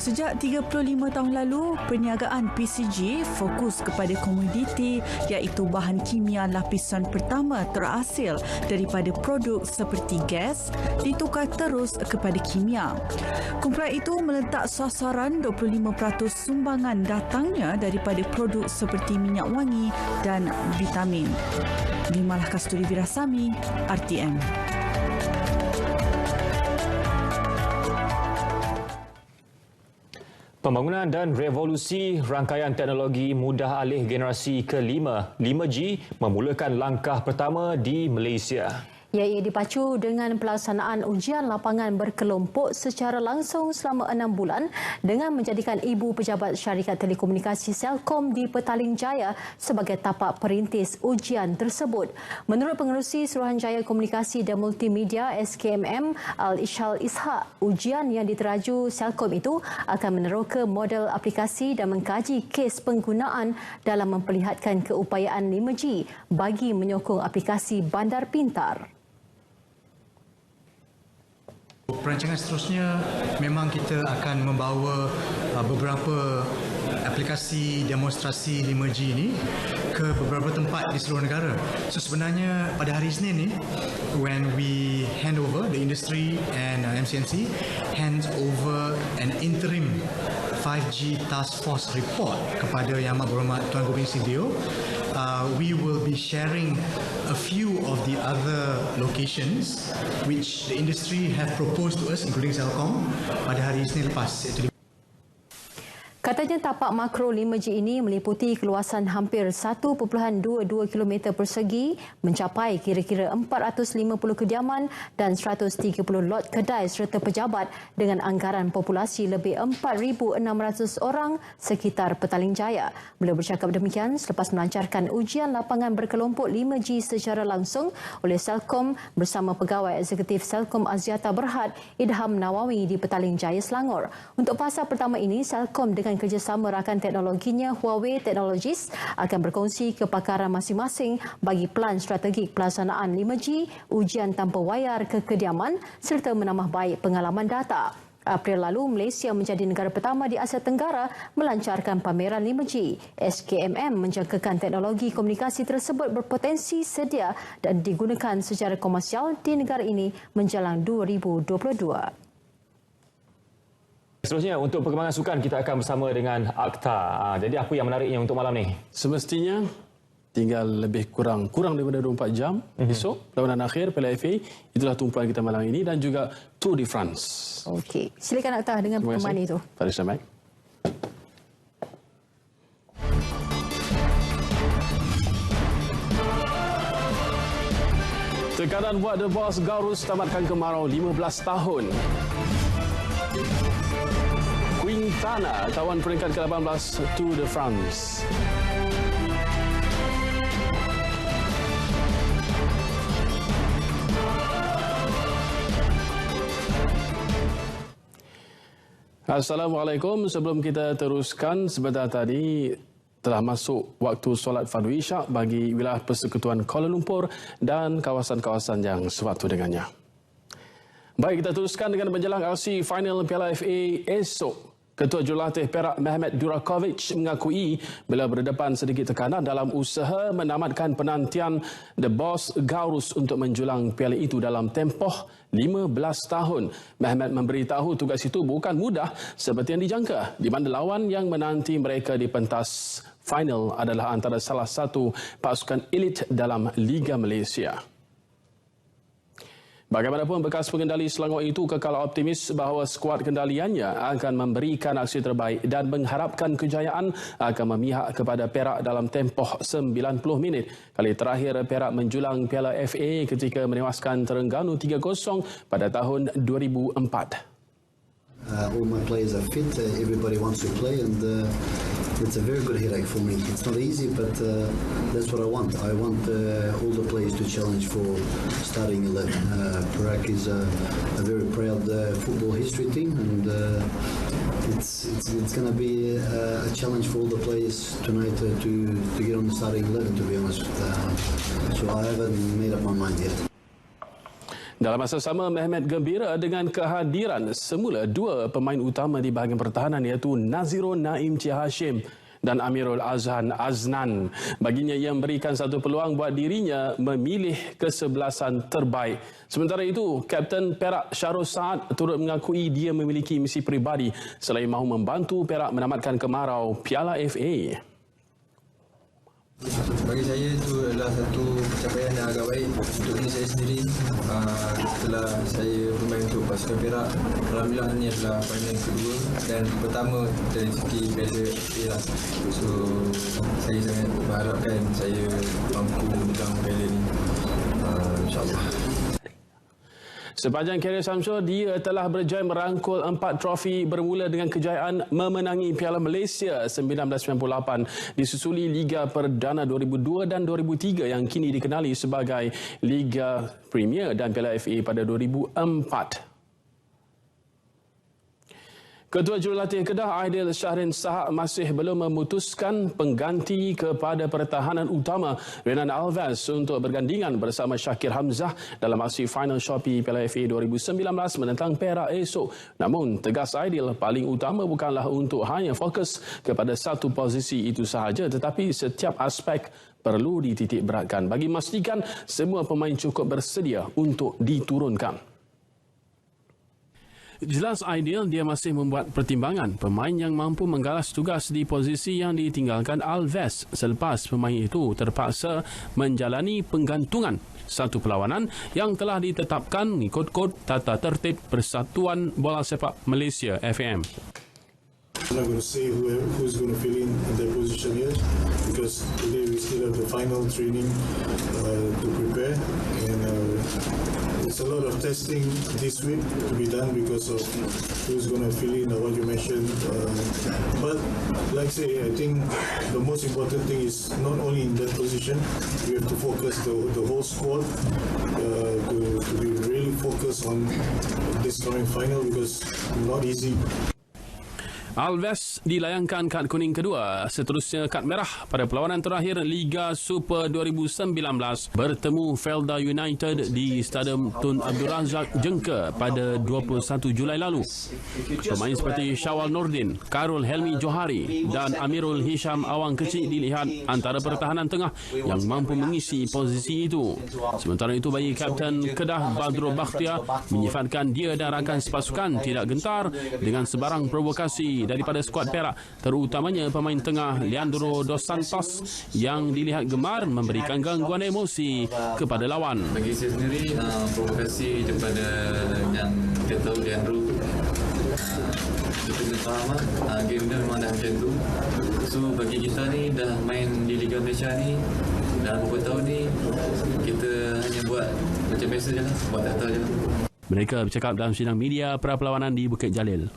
Speaker 16: Sejak 35 tahun lalu, perniagaan PCG fokus kepada komoditi iaitu bahan kimia lapisan pertama terhasil daripada produk seperti gas ditukar terus kepada kimia. Kumpulan itu meletak sasaran 25% sumbangan datangnya daripada produk seperti minyak wangi dan vitamin. Bimalah Kasturi Virasami, RTM.
Speaker 1: Pembangunan dan revolusi rangkaian teknologi mudah alih generasi ke-5, 5G, memulakan langkah pertama di Malaysia.
Speaker 2: Ia dipacu dengan pelaksanaan ujian lapangan berkelompok secara langsung selama 6 bulan dengan menjadikan ibu pejabat syarikat telekomunikasi Celcom di Petaling Jaya sebagai tapak perintis ujian tersebut. Menurut Pengerusi Suruhanjaya Komunikasi dan Multimedia SKMM Al-Ishal Ishak, ujian yang diteraju Celcom itu akan meneroka model aplikasi dan mengkaji kes penggunaan dalam memperlihatkan keupayaan 5G bagi menyokong aplikasi bandar pintar.
Speaker 18: Perancangan seterusnya memang kita akan membawa beberapa aplikasi demonstrasi 5G ini ke beberapa tempat di seluruh negara. So sebenarnya pada hari Isnin ni, when we hand over, the industry and MCNC hands over an interim 5G Task Force report kepada Yang Amat Berhormat Tuan Gubernur Sidio, we will be sharing a few of the other locations which the industry have proposed to us, including Celcom, pada hari Isnin lepas.
Speaker 2: Katanya tapak makro 5G ini meliputi keluasan hampir 1.22 km persegi, mencapai kira-kira 450 kediaman dan 130 lot kedai serta pejabat dengan anggaran populasi lebih 4,600 orang sekitar Petaling Jaya. Beliau bercakap demikian selepas melancarkan ujian lapangan berkelompok 5G secara langsung oleh Celcom bersama pegawai eksekutif Celcom Aziata Berhad, Idham Nawawi di Petaling Jaya, Selangor. Untuk fasa pertama ini, Celcom dengan kerjasama rakan teknologinya Huawei Technologies akan berkongsi kepakaran masing-masing bagi pelan strategik pelaksanaan 5G, ujian tanpa wayar ke kediaman serta menambah baik pengalaman data. April lalu, Malaysia menjadi negara pertama di Asia Tenggara melancarkan pameran 5G. SKMM menjangkakan teknologi komunikasi tersebut berpotensi sedia dan digunakan secara komersial di negara ini menjelang 2022.
Speaker 1: Seterusnya, untuk perkembangan sukan, kita akan bersama dengan Akhtar. Jadi, apa yang menariknya untuk malam ni?
Speaker 19: Semestinya, tinggal lebih kurang daripada 24 jam esok, lawanan akhir Piala FA. Itulah tumpuan kita malam ini dan juga Tour de France.
Speaker 2: Okey, silakan Akhtar dengan perkembangan itu.
Speaker 19: Terima kasih. Tekanan buat The Boss Gaurus tamatkan kemarau 15 tahun. Quintana tawan peringkat ke-18 Tour de France. Assalamualaikum. Sebelum kita teruskan, sebentar tadi telah masuk waktu solat fardu isyak bagi wilayah Persekutuan Kuala Lumpur dan kawasan-kawasan yang sewaktu dengannya. Baik, kita teruskan dengan menjelang LC Final Piala FA esok. Ketua Jurulatih Perak Mehmet Durakovic mengakui bila berdepan sedikit tekanan dalam usaha menamatkan penantian The Boss Gaurus untuk menjulang piala itu dalam tempoh 15 tahun. Mehmet memberitahu tugas itu bukan mudah seperti yang dijangka, di mana lawan yang menanti mereka di pentas final adalah antara salah satu pasukan elit dalam Liga Malaysia. Bagaimanapun, bekas pengendali Selangor itu kekal optimis bahawa skuad kendaliannya akan memberikan aksi terbaik dan mengharapkan kejayaan akan memihak kepada Perak dalam tempoh 90 minit. Kali terakhir Perak menjulang Piala FA ketika menewaskan Terengganu 3-0 pada tahun 2004.
Speaker 20: All my players are fit, everybody wants to play, and it's a very good headache for me. It's not easy, but that's what I want. I want all the players to challenge for starting 11. Perak is a very proud football history team, and it's going to be a challenge for all the players tonight to get on the starting 11, to be honest. So I haven't made up my mind yet.
Speaker 19: Dalam masa sama, Mehmet gembira dengan kehadiran semula dua pemain utama di bahagian pertahanan iaitu Nazirul Naim Cik Hashim dan Amirul Azhan Aznan. Baginya ia memberikan satu peluang buat dirinya memilih kesebelasan terbaik. Sementara itu, Kapten Perak Syarul Saad turut mengakui dia memiliki misi peribadi selain mahu membantu Perak menamatkan kemarau Piala FA.
Speaker 21: Bagi saya itu adalah satu pencapaian yang agak baik untuk diri saya sendiri. Setelah saya bermain untuk pasukan Perak, alhamdulillah ini adalah final kedua dan pertama dari segi biasa ialah. So saya sangat mengharapkan saya mampu menang piala ini, insyaAllah.
Speaker 19: Sepanjang karier Syamsul, dia telah berjaya merangkul 4 trofi bermula dengan kejayaan memenangi Piala Malaysia 1998 disusuli Liga Perdana 2002 dan 2003 yang kini dikenali sebagai Liga Premier dan Piala FA pada 2004. Ketua Jurulatih Kedah Aidil Syahrin Sahak masih belum memutuskan pengganti kepada pertahanan utama Renan Alves untuk bergandingan bersama Shakir Hamzah dalam aksi final Shopee Piala FA 2019 menentang Perak esok. Namun, tegas Aidil, paling utama bukanlah untuk hanya fokus kepada satu posisi itu sahaja tetapi setiap aspek perlu dititik beratkan bagi memastikan semua pemain cukup bersedia untuk diturunkan. Jelas Aidil, dia masih membuat pertimbangan pemain yang mampu menggalas tugas di posisi yang ditinggalkan Alves selepas pemain itu terpaksa menjalani penggantungan satu perlawanan yang telah ditetapkan mengikut kod tata tertib Persatuan Bola Sepak Malaysia FAM.
Speaker 22: I'm not going to say who's going to fill in that position yet because today we still have the final training to prepare and there's a lot of testing this week to be done because of who's going to fill in what you mentioned. But like I say, I think the most important thing is not only in that position, we have to focus the whole squad to be really focused on this coming final because it's not easy.
Speaker 19: Alves dilayangkan kad kuning kedua, seterusnya kad merah pada perlawanan terakhir Liga Super 2019 bertemu Felda United di Stadium Tun Abdul Razak Jengka pada 21 Julai lalu. Pemain seperti Syawal Nordin, Karul Helmi Johari dan Amirul Hisham Awang Kecil dilihat antara pertahanan tengah yang mampu mengisi posisi itu. Sementara itu bagi Kapten Kedah Badrul Bakhtiar menyifatkan dia dan rakan sepasukan tidak gentar dengan sebarang provokasi daripada skuad Perak, terutamanya pemain tengah Leandro Dos Santos yang dilihat gemar memberikan gangguan emosi kepada lawan.
Speaker 23: Bagi saya sendiri, provokasi daripada yang kita tahu Leandro, kita kena faham game dia memang dah macam tu. So bagi kita ni dah main di Liga Malaysia ni dalam beberapa tahun ni, kita hanya buat macam biasa je lah, buat tak tahu je lah.
Speaker 19: Mereka bercakap dalam sidang media pra-perlawanan di Bukit Jalil.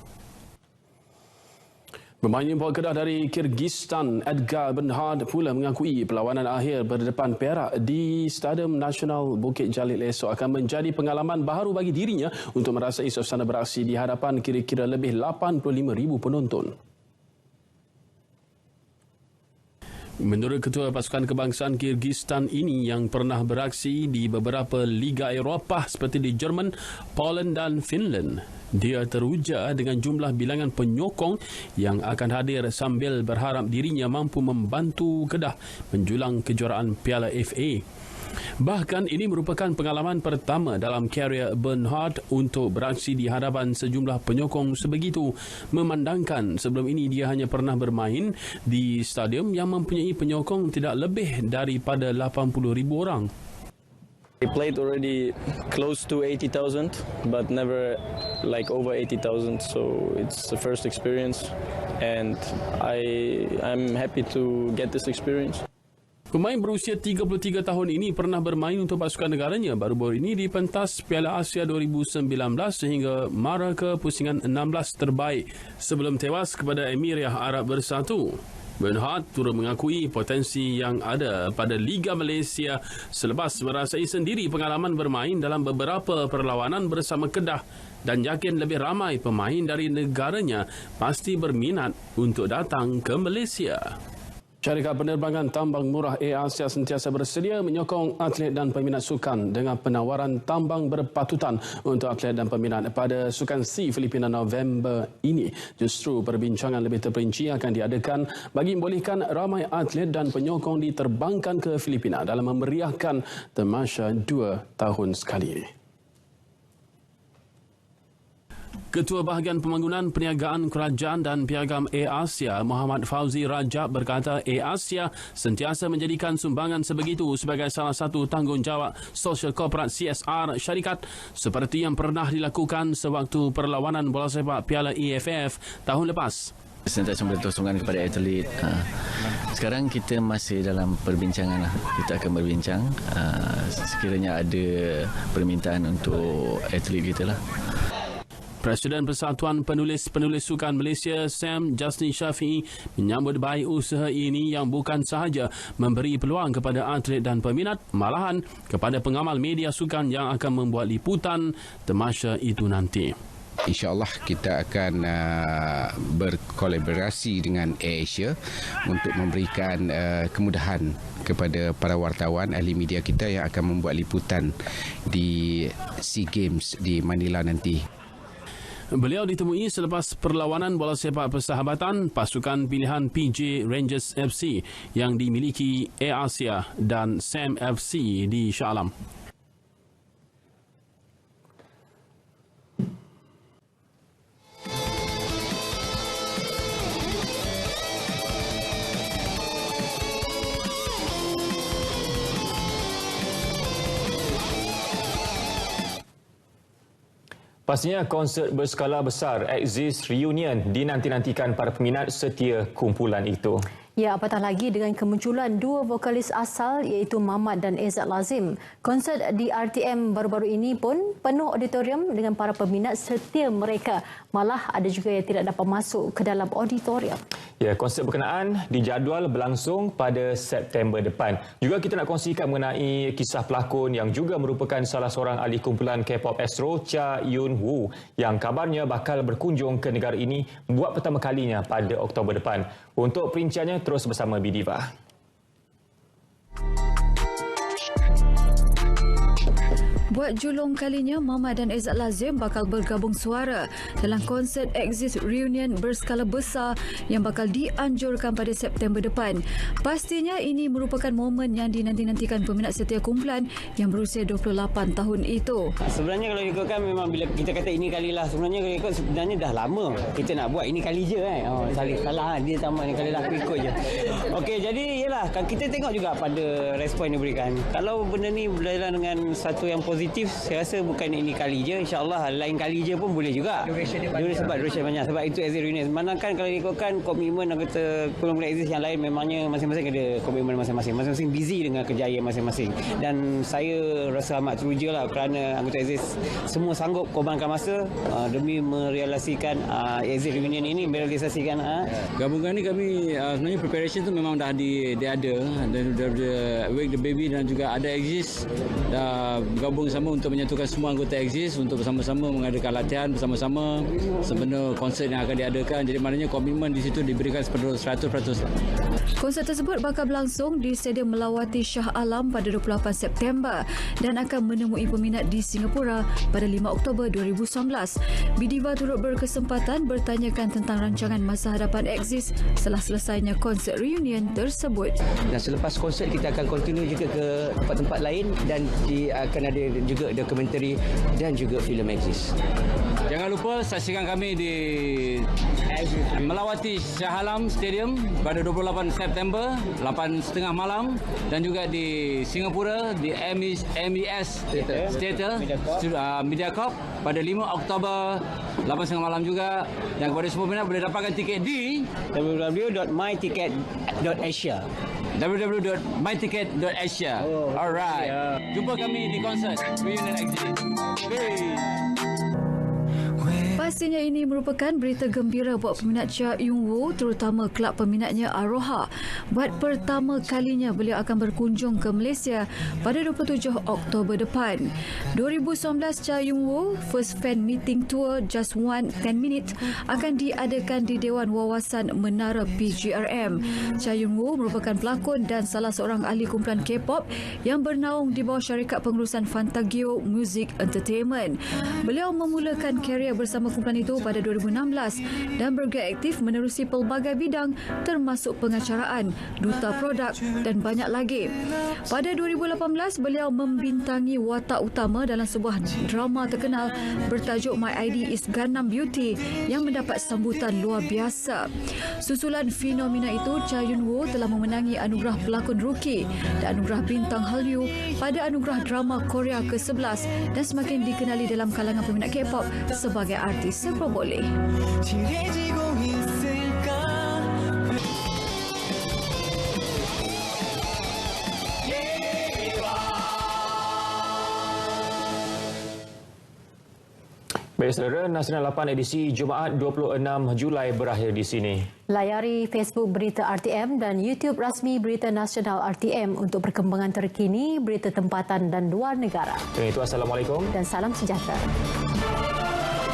Speaker 19: Pemain import Kedah dari Kyrgyzstan, Edgar Benhard pula mengakui perlawanan akhir berdepan Perak di Stadium Nasional Bukit Jalil esok akan menjadi pengalaman baharu bagi dirinya untuk merasai suasana beraksi di hadapan kira-kira lebih 85,000 penonton. Menurut Ketua Pasukan Kebangsaan Kyrgyzstan ini yang pernah beraksi di beberapa Liga Eropah seperti di Jerman, Poland dan Finland, dia teruja dengan jumlah bilangan penyokong yang akan hadir sambil berharap dirinya mampu membantu Kedah menjulang kejuaraan Piala FA. Bahkan ini merupakan pengalaman pertama dalam karier Bernhard untuk beraksi di hadapan sejumlah penyokong sebegitu, memandangkan sebelum ini dia hanya pernah bermain di stadium yang mempunyai penyokong tidak lebih daripada 80,000 orang.
Speaker 24: I played already close to 80,000 but never like over 80,000, so it's the first experience and I'm happy to get this experience.
Speaker 19: Pemain berusia 33 tahun ini pernah bermain untuk pasukan negaranya baru-baru ini di pentas Piala Asia 2019 sehingga mara ke pusingan 16 terbaik sebelum tewas kepada Emiriyah Arab Bersatu. Bernhard turut mengakui potensi yang ada pada Liga Malaysia selepas merasai sendiri pengalaman bermain dalam beberapa perlawanan bersama Kedah dan yakin lebih ramai pemain dari negaranya pasti berminat untuk datang ke Malaysia. Syarikat penerbangan tambang murah Air Asia sentiasa bersedia menyokong atlet dan peminat sukan dengan penawaran tambang berpatutan untuk atlet dan peminat pada Sukan SEA Filipina November ini. Justru perbincangan lebih terperinci akan diadakan bagi membolehkan ramai atlet dan penyokong diterbangkan ke Filipina dalam memeriahkan tamasya 2 tahun sekali ini. Ketua Bahagian Pembangunan Perniagaan Kerajaan dan Piagam Air Asia, Muhammad Fauzi Rajab berkata Air Asia sentiasa menjadikan sumbangan sebegitu sebagai salah satu tanggungjawab sosial korporat CSR syarikat seperti yang pernah dilakukan sewaktu perlawanan bola sepak Piala EFF tahun lepas.
Speaker 4: Sentiasa memberi sokongan kepada atlet. Sekarang kita masih dalam perbincangan. Kita akan berbincang sekiranya ada permintaan untuk atlet kita lah.
Speaker 19: Presiden Persatuan Penulis-Penulis Sukan Malaysia, Sam Justin Syafiee, menyambut baik usaha ini yang bukan sahaja memberi peluang kepada atlet dan peminat, malahan kepada pengamal media sukan yang akan membuat liputan tamasya itu nanti.
Speaker 5: InsyaAllah kita akan berkolaborasi dengan AirAsia untuk memberikan kemudahan kepada para wartawan, ahli media kita yang akan membuat liputan di SEA Games di Manila nanti.
Speaker 19: Beliau ditemui selepas perlawanan bola sepak persahabatan pasukan pilihan PJ Rangers FC yang dimiliki Air Asia dan SAM FC di Shah Alam.
Speaker 1: Pastinya konsert berskala besar Exist Reunion dinanti-nantikan para peminat setia kumpulan itu.
Speaker 2: Ya, apatah lagi dengan kemunculan dua vokalis asal iaitu Mamat dan Izzat Lazim. Konsert di RTM baru-baru ini pun penuh auditorium dengan para peminat setia mereka. Malah ada juga yang tidak dapat masuk ke dalam auditorium.
Speaker 1: Ya, konsert berkenaan dijadual berlangsung pada September depan. Juga kita nak kongsikan mengenai kisah pelakon yang juga merupakan salah seorang ahli kumpulan K-pop Astro, Cha Yun-woo, yang kabarnya bakal berkunjung ke negara ini buat pertama kalinya pada Oktober depan. Untuk perinciannya terus bersama Bidiva.
Speaker 16: Buat julung kalinya, Mamat dan Izzat Lazim bakal bergabung suara dalam konsert Exist Reunion berskala besar yang bakal dianjurkan pada September depan. Pastinya ini merupakan momen yang dinanti-nantikan peminat setia kumpulan yang berusia 28 tahun itu.
Speaker 6: Sebenarnya kalau ikutkan memang bila kita kata ini kalilah, sebenarnya kalau ikut sebenarnya dah lama kita nak buat ini kali je kan. Salah dia tambah ni kali lah aku ikut je. Okey, jadi yalah kita tengok juga pada respon yang diberikan. Kalau benda ni berjalan dengan satu yang positif, saya rasa bukan ini kali je, insyaAllah lain kali je pun boleh juga. Duration banyak sebab itu Exist Reunion. Manakan kalau ikutkan komitmen anggota kumpulan Exist yang lain, memangnya masing-masing ada komitmen masing-masing. Masing-masing busy dengan kerjaya masing-masing. Dan saya rasa amat teruja lah kerana anggota Exist semua sanggup korbankan masa demi merealisasikan Exist Reunion ini, merealisasikan
Speaker 7: gabungan ni. Kami sebenarnya preparation tu memang dah ada dan Wake the Baby dan juga ada Exist dah gabung sama untuk menyatukan semua anggota Exist untuk bersama-sama mengadakan latihan bersama-sama sebenar konsert yang akan diadakan. Jadi maknanya komitmen di situ diberikan 100%.
Speaker 16: Konsert tersebut bakal berlangsung di Stadium Melawati Shah Alam pada 28 September dan akan menemui peminat di Singapura pada 5 Oktober 2019. Bidiva turut berkesempatan bertanyakan tentang rancangan masa hadapan Exist setelah selesainya konsert reunion tersebut.
Speaker 6: Dan selepas konsert kita akan continue juga ke tempat-tempat lain dan akan ada juga dokumentari dan juga filem Exist.
Speaker 7: Jangan lupa saksikan kami di Melawati Shah Alam Stadium pada 28 September 8.30 malam dan juga di Singapura di MES Theatre Mediacorp pada 5 Oktober 8.30 malam juga. Dan kepada semua peminat boleh dapatkan tiket di
Speaker 6: www.myticket.asia.
Speaker 7: www.myticket.asia. Alright. Jumpa kami di konsert Reunion Exist.
Speaker 16: Pastinya ini merupakan berita gembira buat peminat Cha Eun-woo, terutama kelab peminatnya Aroha. Buat pertama kalinya beliau akan berkunjung ke Malaysia pada 27 Oktober depan. 2019 Cha Eun-woo First Fan Meeting Tour Just One 10 Minutes akan diadakan di Dewan Wawasan Menara PGRM. Cha Eun-woo merupakan pelakon dan salah seorang ahli kumpulan K-pop yang bernaung di bawah syarikat pengurusan Fantagio Music Entertainment. Beliau memulakan karier bersama kumpulan itu pada 2016 dan bergerak aktif menerusi pelbagai bidang termasuk pengacaraan, duta produk dan banyak lagi. Pada 2018, beliau membintangi watak utama dalam sebuah drama terkenal bertajuk My ID is Gangnam Beauty yang mendapat sambutan luar biasa. Susulan fenomena itu, Cha Eun-woo telah memenangi anugerah pelakon rookie dan anugerah bintang Hallyu pada anugerah drama Korea ke-11 dan semakin dikenali dalam kalangan peminat K-pop sebagai artis seproboleh.
Speaker 1: Baik saudara, Nasional 8 edisi Jumaat 26 Julai berakhir di sini.
Speaker 2: Layari Facebook Berita RTM dan YouTube rasmi Berita Nasional RTM untuk perkembangan terkini, berita tempatan dan luar negara.
Speaker 1: Dengan itu, Assalamualaikum
Speaker 2: dan salam sejahtera.